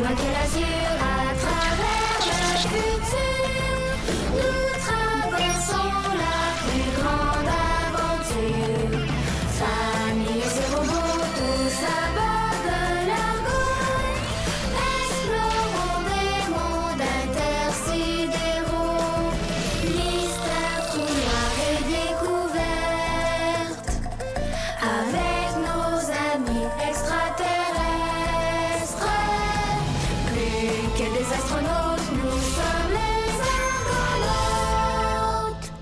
vainqueur l'azur à travers le futur. Nous traversons la plus grande aventure. Famille et robots, tous à bord de l'argot. Explorons des mondes intersidéraux. Mystère, trou noir et découverte. Avec nos amis extraterrestres. Plus que des astronautes, nous sommes les argonautes.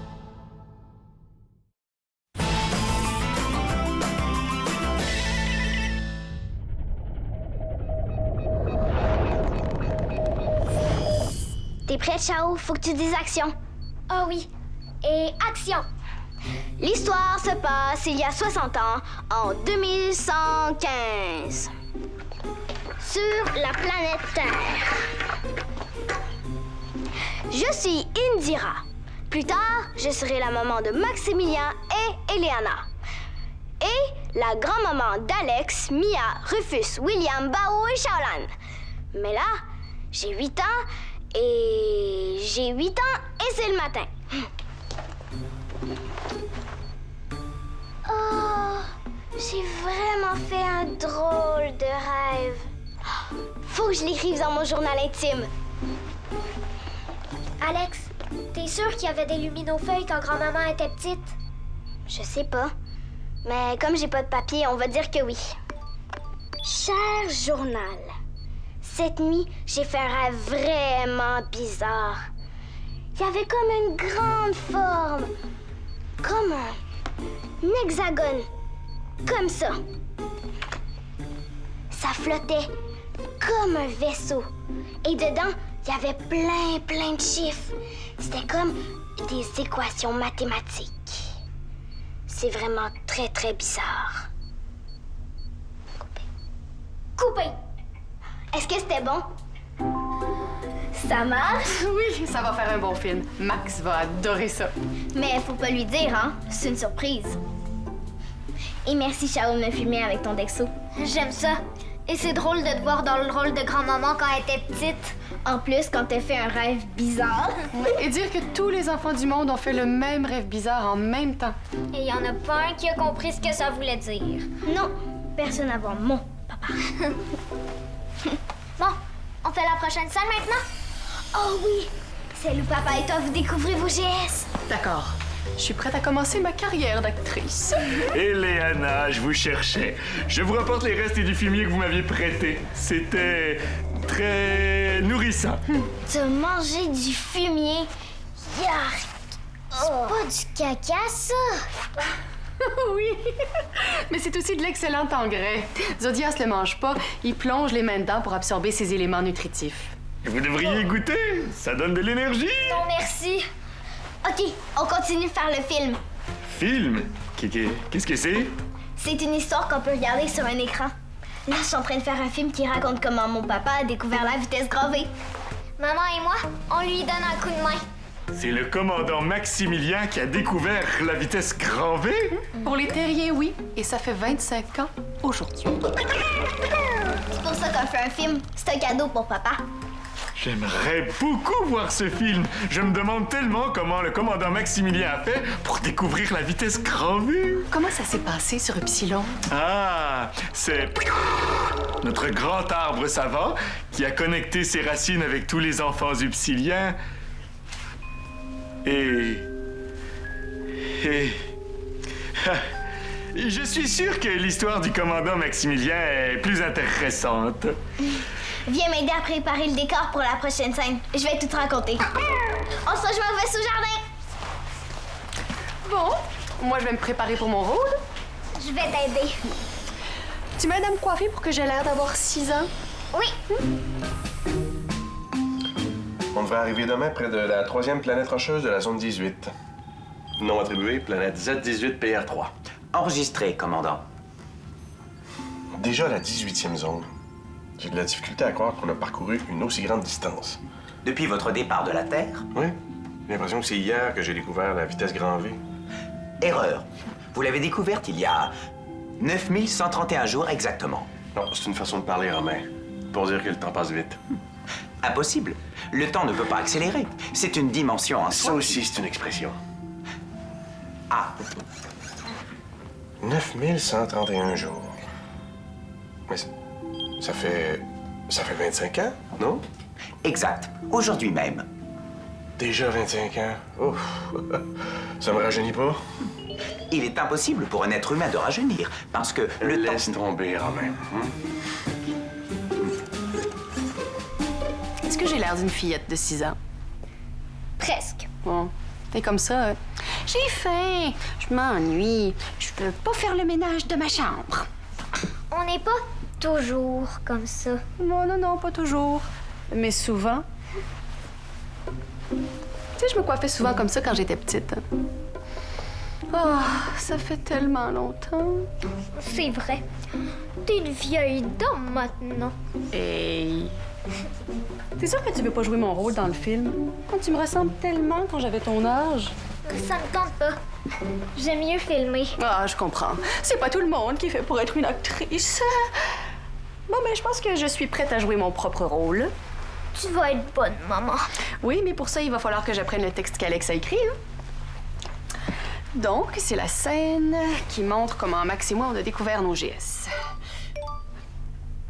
T'es prête, Chao? Faut que tu dises action. Ah oui. Et action! L'histoire se passe il y a 60 ans, en 2115. Sur la planète Terre. Je suis Indira. Plus tard, je serai la maman de Maximilien et Eleana. Et la grand-maman d'Alex, Mia, Rufus, William, Bao et Shaolan. Mais là, j'ai 8 ans et c'est le matin. Oh, j'ai vraiment fait un drôle de rêve. Faut que je l'écrive dans mon journal intime. Alex, t'es sûr qu'il y avait des luminofeuilles quand grand-maman était petite? Je sais pas. Mais comme j'ai pas de papier, on va dire que oui. Cher journal, cette nuit, j'ai fait un rêve vraiment bizarre. Il y avait comme une grande forme. Comme un hexagone. Comme ça. Ça flottait comme un vaisseau. Et dedans, il y avait plein de chiffres. C'était comme des équations mathématiques. C'est vraiment très bizarre. Coupé! Est-ce que c'était bon? Ça marche? Oui, ça va faire un bon film. Max va adorer ça. Mais faut pas lui dire, hein? C'est une surprise. Et merci, Chao, de me filmer avec ton Dexo. J'aime ça. Et c'est drôle de te voir dans le rôle de grand-maman quand elle était petite. En plus, quand t'as fait un rêve bizarre. Et dire que tous les enfants du monde ont fait le même rêve bizarre en même temps. Et il y en a pas un qui a compris ce que ça voulait dire. Non, personne avant mon papa. Bon, on fait la prochaine scène maintenant? Oh oui! C'est où papa et toi, vous découvrez vos GS. D'accord. Je suis prête à commencer ma carrière d'actrice. Eleana, je vous cherchais. Je vous rapporte les restes du fumier que vous m'aviez prêté. C'était très nourrissant. T'as mangé du fumier. Yark! C'est pas du caca, ça! Oui, mais c'est aussi de l'excellent engrais. Zodias le mange pas, il plonge les mains dedans pour absorber ses éléments nutritifs. Vous devriez goûter, ça donne de l'énergie. Non, merci. OK, on continue de faire le film. Film? Qu'est-ce que c'est? C'est une histoire qu'on peut regarder sur un écran. Là, je suis en train de faire un film qui raconte comment mon papa a découvert la vitesse gravée. Maman et moi, on lui donne un coup de main. C'est le commandant Maximilien qui a découvert la vitesse grand V? Pour les terriens, oui, et ça fait 25 ans aujourd'hui. C'est pour ça qu'on fait un film. C'est un cadeau pour papa. J'aimerais beaucoup voir ce film. Je me demande tellement comment le commandant Maximilien a fait pour découvrir la vitesse grand V. Comment ça s'est passé sur Upsilon? Ah, c'est notre grand arbre savant qui a connecté ses racines avec tous les enfants upsiliens. Et je suis sûr que l'histoire du commandant Maximilien est plus intéressante. Viens m'aider à préparer le décor pour la prochaine scène. Je vais tout te raconter. On se rejoint au vaisseau jardin. Bon, moi je vais me préparer pour mon rôle. Je vais t'aider. Tu m'aides à me coiffer pour que j'ai l'air d'avoir 6 ans? Oui. On devrait arriver demain près de la 3e planète rocheuse de la zone 18. Nom attribué, planète Z18PR3. Enregistré, commandant. Déjà la 18e zone. J'ai de la difficulté à croire qu'on a parcouru une aussi grande distance. Depuis votre départ de la Terre? Oui, j'ai l'impression que c'est hier que j'ai découvert la vitesse grand V. Erreur. Vous l'avez découverte il y a 9131 jours exactement. Non, c'est une façon de parler, Romain. pour dire que le temps passe vite. Impossible. Le temps ne peut pas accélérer. C'est une dimension en Ça soi. aussi, c'est une expression. Ah, 9131 jours. Mais ça fait 25 ans, non? exact. Aujourd'hui même. Déjà 25 ans. Ouf. Ça me rajeunit pas? Il est impossible pour un être humain de rajeunir, parce que le temps... Laisse tomber, Romain. Est-ce que j'ai l'air d'une fillette de 6 ans? Presque. Bon, t'es comme ça. J'ai faim, je m'ennuie, je peux pas faire le ménage de ma chambre. On n'est pas toujours comme ça. Non, pas toujours. Mais souvent. Tu sais, je me coiffais souvent comme ça quand j'étais petite. Oh, ça fait tellement longtemps. C'est vrai. T'es une vieille dame maintenant. Hey! T'es sûr que tu veux pas jouer mon rôle dans le film? Quand tu me ressembles tellement quand j'avais ton âge. Ça me tente pas. J'aime mieux filmer. Ah, je comprends. C'est pas tout le monde qui fait pour être une actrice. Bon, ben, je pense que je suis prête à jouer mon propre rôle. Tu vas être bonne, maman. Oui, mais pour ça, il va falloir que j'apprenne le texte qu'Alex a écrit. Donc, c'est la scène qui montre comment Max et moi, on a découvert nos GS.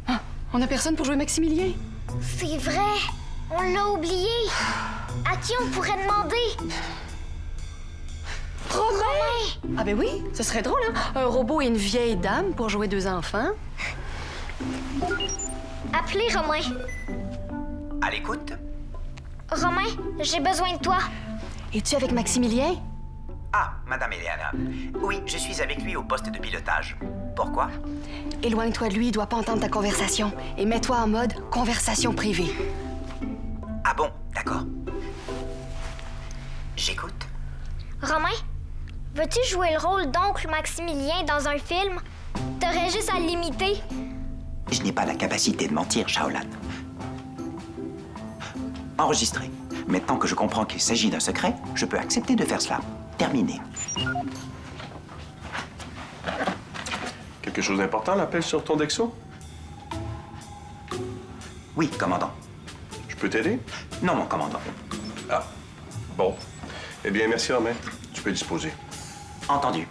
Ah, on a personne pour jouer Maximilien? C'est vrai. On l'a oublié. À qui on pourrait demander? Romain! Ah ben oui, ce serait drôle, hein? Un robot et une vieille dame pour jouer 2 enfants. Appelez Romain. À l'écoute? Romain, j'ai besoin de toi. Es-tu avec Maximilien? Ah, Madame Eleana. Oui, je suis avec lui au poste de pilotage. Pourquoi? Éloigne-toi de lui, il doit pas entendre ta conversation. Et mets-toi en mode conversation privée. Ah bon, d'accord. J'écoute. Romain, veux-tu jouer le rôle d'oncle Maximilien dans un film? T'aurais juste à le limiter. Je n'ai pas la capacité de mentir, Shaolan. Enregistré. Maintenant que je comprends qu'il s'agit d'un secret, je peux accepter de faire cela. Terminé. Quelque chose d'important, l'appel sur ton Dexo? Oui, commandant. Je peux t'aider? Non, mon commandant. Ah. Bon. Eh bien, merci, Romain. Tu peux disposer. Entendu.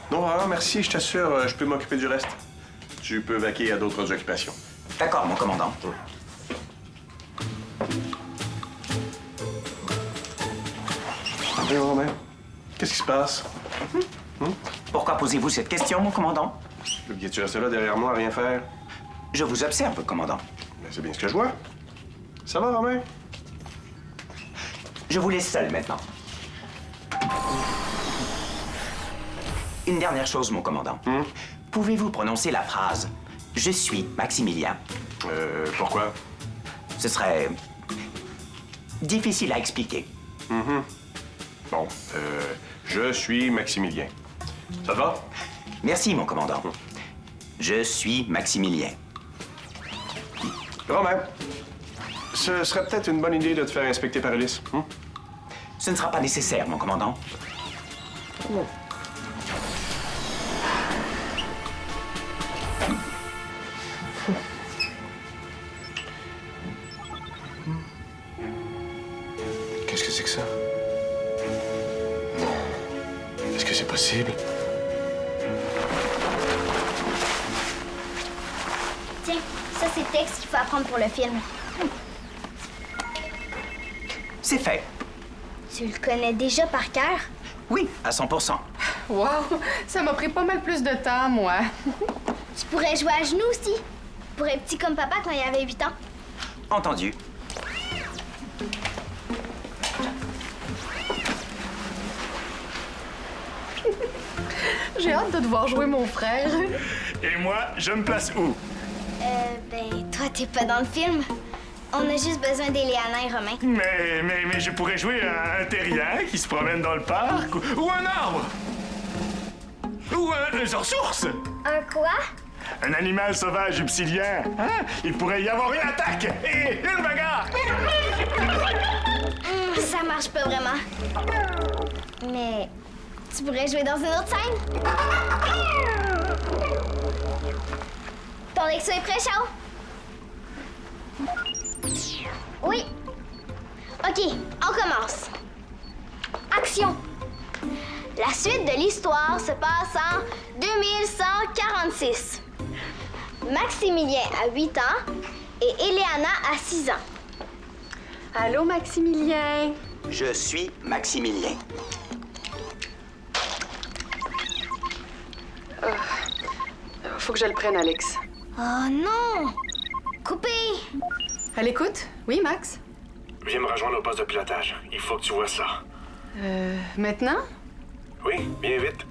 Non, vraiment, merci. Je t'assure, je peux m'occuper du reste. Tu peux vaquer à d'autres occupations. D'accord, mon commandant. Hey, Romain, qu'est-ce qui se passe? Pourquoi posez-vous cette question, mon commandant? Tu restes là derrière moi à rien faire? Je vous observe, commandant. Ben, c'est bien ce que je vois. Ça va, Romain? Je vous laisse seul maintenant. Une dernière chose, mon commandant. Pouvez-vous prononcer la phrase « Je suis Maximilien » Pourquoi? Ce serait difficile à expliquer. Bon, je suis Maximilien. Ça te va? Merci, mon commandant. Je suis Maximilien. Romain, ce serait peut-être une bonne idée de te faire inspecter par Ulysse. Ce ne sera pas nécessaire, mon commandant. Qu'est-ce que c'est que ça? Non. Est-ce que c'est possible? Tiens, ça c'est le texte qu'il faut apprendre pour le film. C'est fait. Tu le connais déjà par cœur? Oui, à 100%. Wow, ça m'a pris pas mal plus de temps, moi. Tu pourrais jouer à genoux aussi. Pour être petit comme papa quand il avait 8 ans. Entendu. J'ai hâte de te voir jouer mon frère. Et moi, je me place où? Ben, toi t'es pas dans le film. On a juste besoin d'Éléana et Romain. Mais je pourrais jouer un terrien qui se promène dans le parc ou un arbre. Ou un ressource. Un quoi? Un animal sauvage obsilien. Hein? Il pourrait y avoir une attaque et une bagarre. Ça marche pas vraiment. Mais tu pourrais jouer dans une autre scène? Ton Lexo est prêt, Chao? Oui. OK, on commence. Action! La suite de l'histoire se passe en 2146. Maximilien a 8 ans et Eleana a 6 ans. Allô, Maximilien? Je suis Maximilien. Faut que je le prenne, Alex. Oh non! Coupé! À l'écoute? Oui, Max? Viens me rejoindre au poste de pilotage. Il faut que tu vois ça. Maintenant? Oui, bien vite.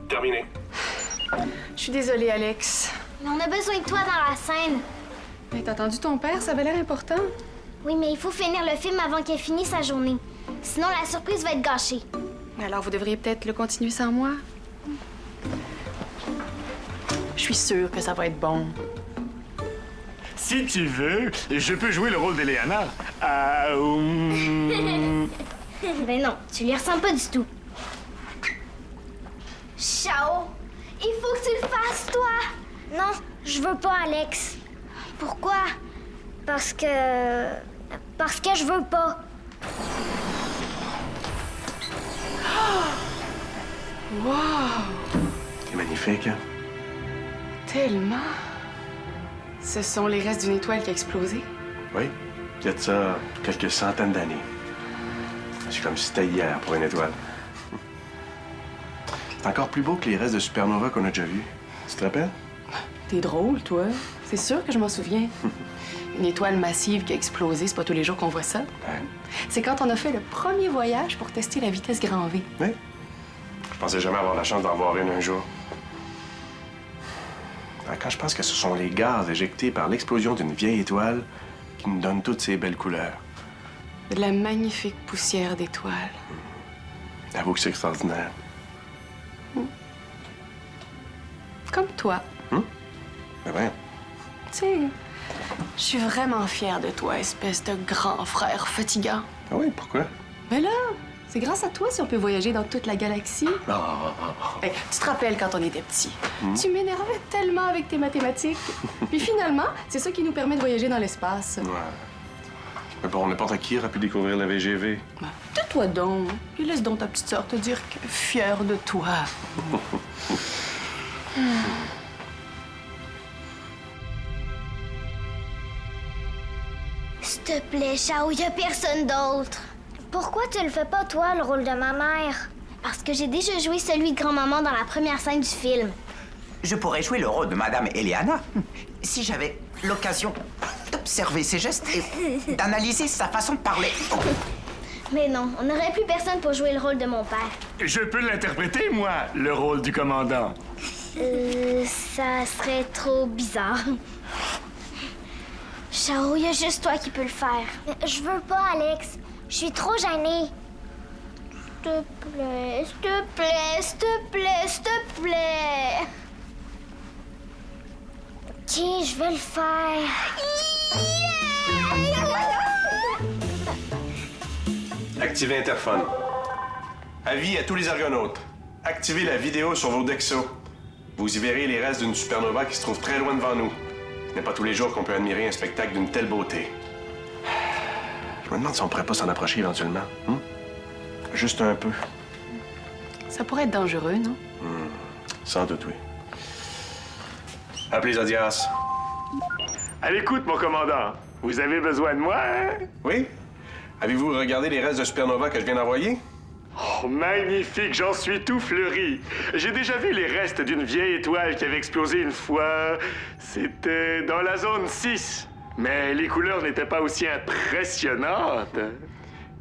Terminé. Je suis désolée, Alex. Mais on a besoin de toi dans la scène. Mais t'as entendu ton père? Ça avait l'air important. Oui, mais il faut finir le film avant qu'il ait fini sa journée. Sinon, la surprise va être gâchée. Alors, vous devriez peut-être le continuer sans moi? Je suis sûre que ça va être bon. Si tu veux, je peux jouer le rôle d'Eleana. Ben non, tu lui ressembles pas du tout. Chao, il faut que tu le fasses, toi. Non, je veux pas, Alex. Pourquoi? Parce que je veux pas. C'est magnifique, hein? Tellement. Ce sont les restes d'une étoile qui a explosé. Oui. Il y a de ça quelques centaines d'années. C'est comme si c'était hier pour une étoile. C'est encore plus beau que les restes de supernova qu'on a déjà vus. Tu te rappelles? T'es drôle, toi. C'est sûr que je m'en souviens. Une étoile massive qui a explosé, c'est pas tous les jours qu'on voit ça. Ouais. C'est quand on a fait le premier voyage pour tester la vitesse grand V. Oui. Je pensais jamais avoir la chance d'en voir une un jour. Quand je pense que ce sont les gaz éjectés par l'explosion d'une vieille étoile qui nous donnent toutes ces belles couleurs. De la magnifique poussière d'étoiles. Avoue que c'est extraordinaire. Comme toi. Mais ben, Tu sais, je suis vraiment fière de toi, espèce de grand frère fatigant. ah oui, pourquoi? Mais là, c'est grâce à toi si on peut voyager dans toute la galaxie. Hey, tu te rappelles quand on était petits? Tu m'énervais tellement avec tes mathématiques. Puis finalement, c'est ça qui nous permet de voyager dans l'espace. Ouais. Mais bon, n'importe qui aurait pu découvrir la VGV. Tais-toi donc. Puis laisse donc ta petite sœur te dire que fière de toi. S'il te plaît, Chao, y a personne d'autre. Pourquoi tu le fais pas, toi, le rôle de ma mère? Parce que j'ai déjà joué celui de grand-maman dans la première scène du film. Je pourrais jouer le rôle de Madame Eleana si j'avais l'occasion d'observer ses gestes et d'analyser sa façon de parler. Mais non, on n'aurait plus personne pour jouer le rôle de mon père. Je peux l'interpréter, moi, le rôle du commandant. Ça serait trop bizarre. Chao, y a juste toi qui peux le faire. Je veux pas, Alex. Je suis trop gênée. S'il te plaît, s'il te plaît, s'il te plaît, s'il te plaît. Ok, je vais le faire. Activez interphone. Avis à tous les argonautes. Activez la vidéo sur vos Dexos. Vous y verrez les restes d'une supernova qui se trouve très loin devant nous. Ce n'est pas tous les jours qu'on peut admirer un spectacle d'une telle beauté. Je me demande si on pourrait pas s'en approcher éventuellement. Juste un peu. Ça pourrait être dangereux, non? Sans doute, oui. Appelez Zodias. À l'écoute, mon commandant. Vous avez besoin de moi, hein? Oui? Avez-vous regardé les restes de supernova que je viens d'envoyer? Oh, magnifique, j'en suis tout fleuri. J'ai déjà vu les restes d'une vieille étoile qui avait explosé une fois. C'était dans la zone 6. Mais les couleurs n'étaient pas aussi impressionnantes.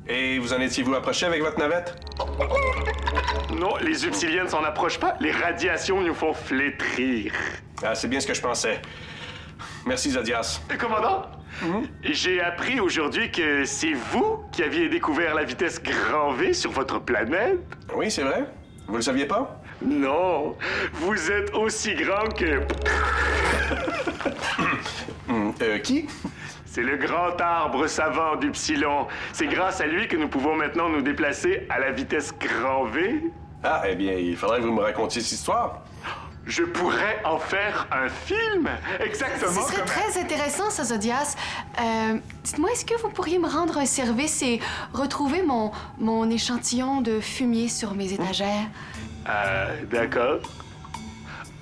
Et vous en étiez-vous approché avec votre navette? Non, les Upsiliennes s'en approchent pas. Les radiations nous font flétrir. Ah, c'est bien ce que je pensais. Merci, Zodias. Commandant, j'ai appris aujourd'hui que c'est vous qui aviez découvert la vitesse grand V sur votre planète. Oui, c'est vrai. Vous le saviez pas? Non, vous êtes aussi grand que... Qui? C'est le grand arbre savant du Psilon. C'est grâce à lui que nous pouvons maintenant nous déplacer à la vitesse grand V. Ah, eh bien, il faudrait que vous me racontiez cette histoire. Je pourrais en faire un film, exactement Ce serait comme... très intéressant, ça, Zodias. Dites-moi, est-ce que vous pourriez me rendre un service et retrouver mon échantillon de fumier sur mes étagères? D'accord.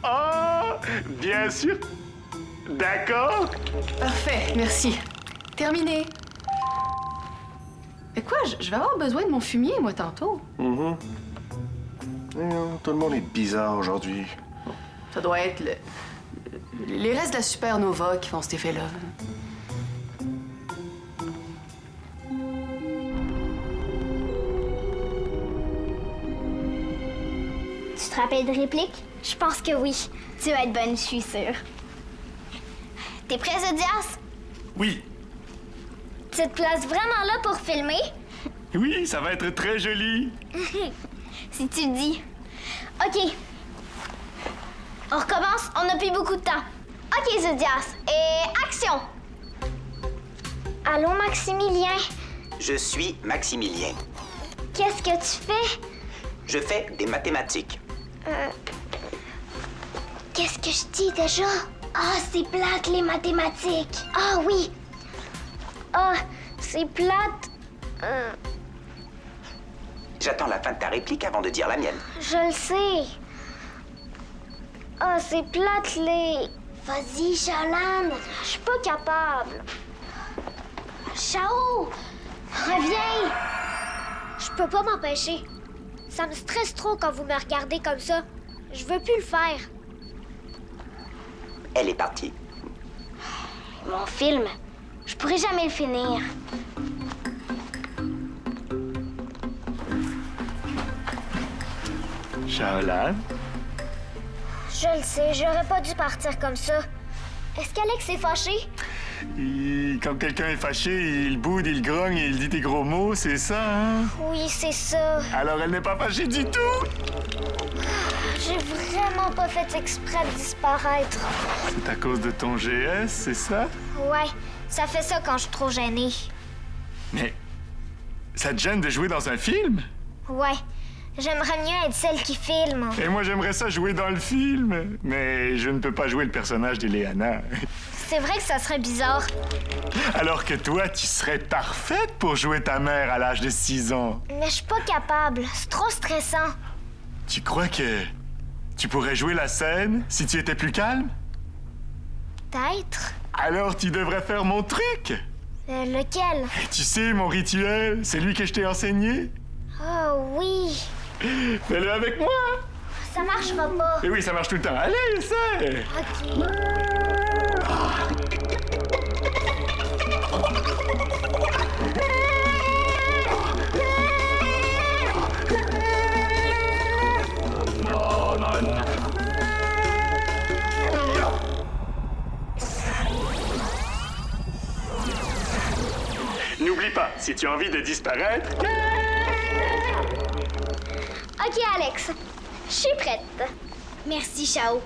Ah, bien sûr. D'accord. Parfait, merci. Terminé. Mais quoi, je vais avoir besoin de mon fumier, moi, tantôt. Tout le monde est bizarre aujourd'hui. Ça doit être les restes de la supernova qui font cet effet-là. Tu te rappelles de réplique? Je pense que oui. Tu vas être bonne, je suis sûre. T'es prêt, Zodias? Oui. Tu te places vraiment là pour filmer? Oui, ça va être très joli. Si tu le dis. OK. On recommence, on n'a plus beaucoup de temps. OK, Zodias. Et action! Allô, Maximilien? Je suis Maximilien. Qu'est-ce que tu fais? Je fais des mathématiques. Qu'est-ce que je dis déjà? Ah, c'est plate, les mathématiques. Ah oui. Ah, c'est plate. J'attends la fin de ta réplique avant de dire la mienne. Je le sais. Ah, c'est plate, les... Vas-y, Charlane. Je suis pas capable. Chao! Reviens! Je peux pas m'empêcher. Ça me stresse trop quand vous me regardez comme ça. Je veux plus le faire. Elle est partie. Mon film, je pourrais jamais le finir. Charlotte? Je le sais, j'aurais pas dû partir comme ça. Est-ce qu'Alex est fâché? Quand quelqu'un est fâché, il boude, il grogne et il dit des gros mots, c'est ça, hein? Oui, c'est ça. Alors elle n'est pas fâchée du tout! J'ai vraiment pas fait exprès de disparaître. C'est à cause de ton GS, c'est ça? Ouais, ça fait ça quand je suis trop gênée. Mais ça te gêne de jouer dans un film? Ouais, j'aimerais mieux être celle qui filme. Et moi, j'aimerais ça jouer dans le film. Mais je ne peux pas jouer le personnage d'Eleana. C'est vrai que ça serait bizarre. Alors que toi, tu serais parfaite pour jouer ta mère à l'âge de 6 ans. Mais je suis pas capable. C'est trop stressant. Tu crois que tu pourrais jouer la scène si tu étais plus calme? Peut-être. Alors tu devrais faire mon truc. Lequel? Tu sais, mon rituel, c'est lui que je t'ai enseigné. Oh oui. Fais-le avec moi. Ça marchera pas. Et oui, ça marche tout le temps. Allez, essaie. OK. N'oublie pas, si tu as envie de disparaître... OK, Alex. Je suis prête. Merci, Chao.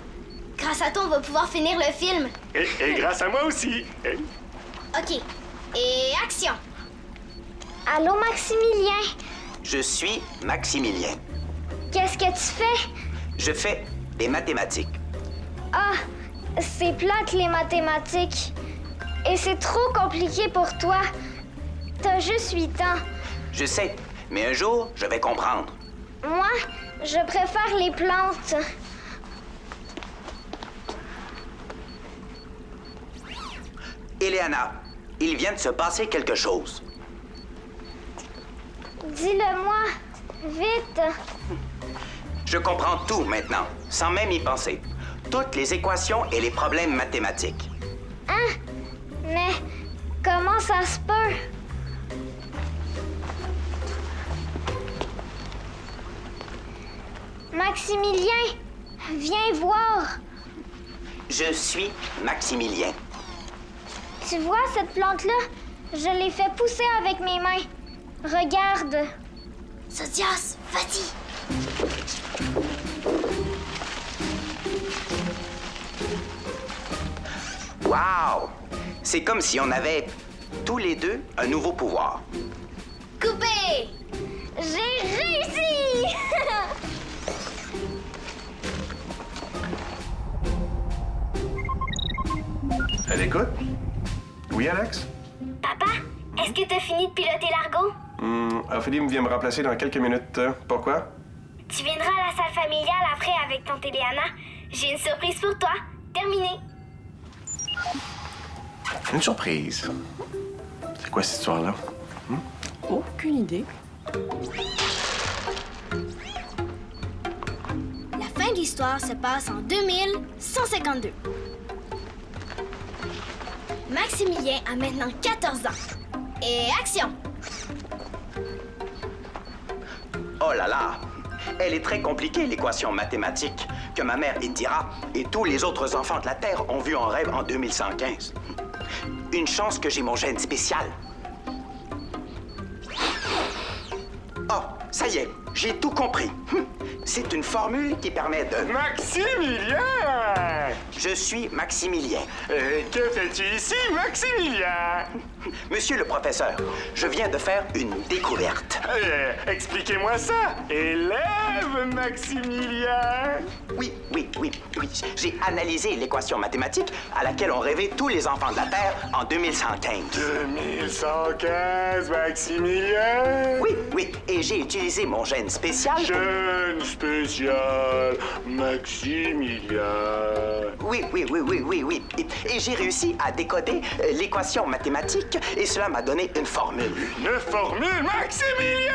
Grâce à toi, on va pouvoir finir le film. Et grâce à moi aussi. OK. Et action. Allô, Maximilien? Je suis Maximilien. Qu'est-ce que tu fais? Je fais des mathématiques. Ah, c'est plate les mathématiques. Et c'est trop compliqué pour toi. T'as juste 8 ans. Je sais, mais un jour, je vais comprendre. Moi, je préfère les plantes. Eleana, il vient de se passer quelque chose. Dis-le-moi, vite. Je comprends tout maintenant, sans même y penser. Toutes les équations et les problèmes mathématiques. Hein? Mais comment ça se peut? Maximilien, viens voir. Je suis Maximilien. Tu vois cette plante-là? Je l'ai fait pousser avec mes mains. Regarde. Zodias, vas-y. Wow! C'est comme si on avait tous les deux un nouveau pouvoir. Coupé! J'ai réussi! Elle écoute? Oui, Alex? Papa, est-ce que t'as fini de piloter l'argot? Ophélie me vient me remplacer dans quelques minutes. Pourquoi? Tu viendras à la salle familiale après avec tante Eliana. J'ai une surprise pour toi. Terminé. Une surprise. C'est quoi cette histoire-là? Aucune idée. La fin de l'histoire se passe en 2152. Maximilien a maintenant 14 ans. Et action! Oh là là! Elle est très compliquée, l'équation mathématique que ma mère Indira et tous les autres enfants de la Terre ont vue en rêve en 2115. Une chance que j'ai mon gène spécial. Oh, ça y est, j'ai tout compris. C'est une formule qui permet de... Maximilien! Je suis Maximilien. Que fais-tu ici, Maximilien? Monsieur le professeur, je viens de faire une découverte. Expliquez-moi ça. Élève Maximilien. Oui. J'ai analysé l'équation mathématique à laquelle ont rêvé tous les enfants de la Terre en 2115. 2115, Maximilien. Oui, et j'ai utilisé mon gène spécial. Jeune spécial, Maximilien. Oui. Et j'ai réussi à décoder l'équation mathématique et cela m'a donné une formule. Une formule, Maximilien!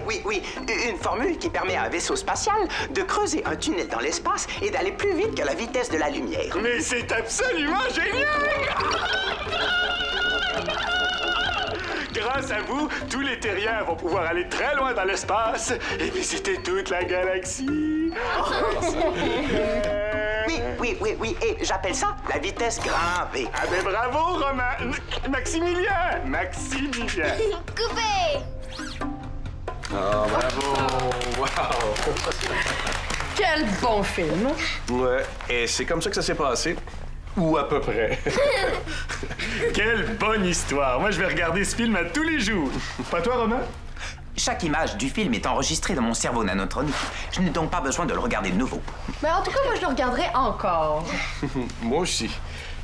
Oui, une formule qui permet à un vaisseau spatial de creuser un tunnel dans l'espace et d'aller plus vite que la vitesse de la lumière. Mais c'est absolument génial! Grâce à vous, tous les terriens vont pouvoir aller très loin dans l'espace et visiter toute la galaxie. Oui, et j'appelle ça la vitesse grand V. Ah ben bravo, Romain! Maximilien! Coupé! Oh, bravo! Wow! Quel bon film! Ouais, et c'est comme ça que ça s'est passé. Ou à peu près. Quelle bonne histoire! Moi, je vais regarder ce film à tous les jours. Pas toi, Romain? Chaque image du film est enregistrée dans mon cerveau nanotronique. Je n'ai donc pas besoin de le regarder de nouveau. Mais en tout cas, moi, je le regarderai encore. Moi aussi.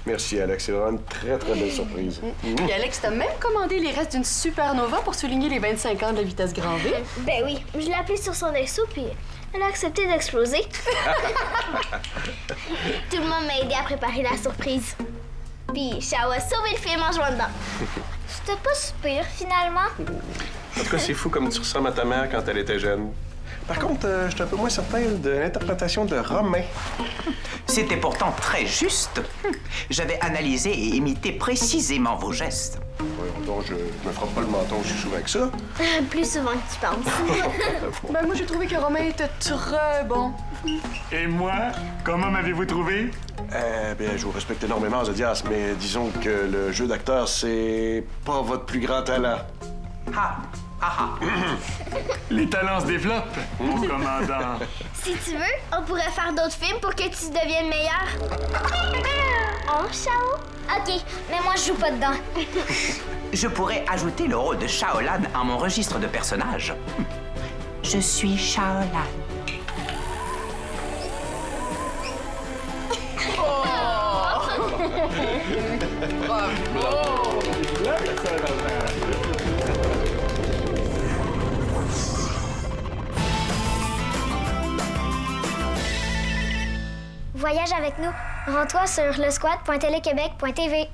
Merci, Alex. C'est vraiment une très, très belle surprise. Puis Alex t'a même commandé les restes d'une supernova pour souligner les 25 ans de la vitesse grand V. Ben oui, je l'ai appelé sur son vaisseau, puis elle a accepté d'exploser. Tout le monde m'a aidé à préparer la surprise. Puis Chao a sauvé le film en jouant dedans. C'était pas si pire, finalement. En tout cas, c'est fou comme tu ressembles à ta mère quand elle était jeune. Par contre, je suis un peu moins certain de l'interprétation de Romain. C'était pourtant très juste. J'avais analysé et imité précisément vos gestes. Voyons donc, je me frappe pas le menton aussi souvent que ça. Plus souvent que tu penses. Ben moi, j'ai trouvé que Romain était très bon. Et moi, comment m'avez-vous trouvé? Bien, je vous respecte énormément, Zodias, mais disons que le jeu d'acteur, c'est pas votre plus grand talent. Les talents se développent, mon commandant. Si tu veux, on pourrait faire d'autres films pour que tu deviennes meilleur. Oh, Chao? OK, mais moi, je joue pas dedans. Je pourrais ajouter le rôle de Shaolan à mon registre de personnages. Je suis Shaolan. Voyage avec nous. Rends-toi sur lesquad.telequebec.tv.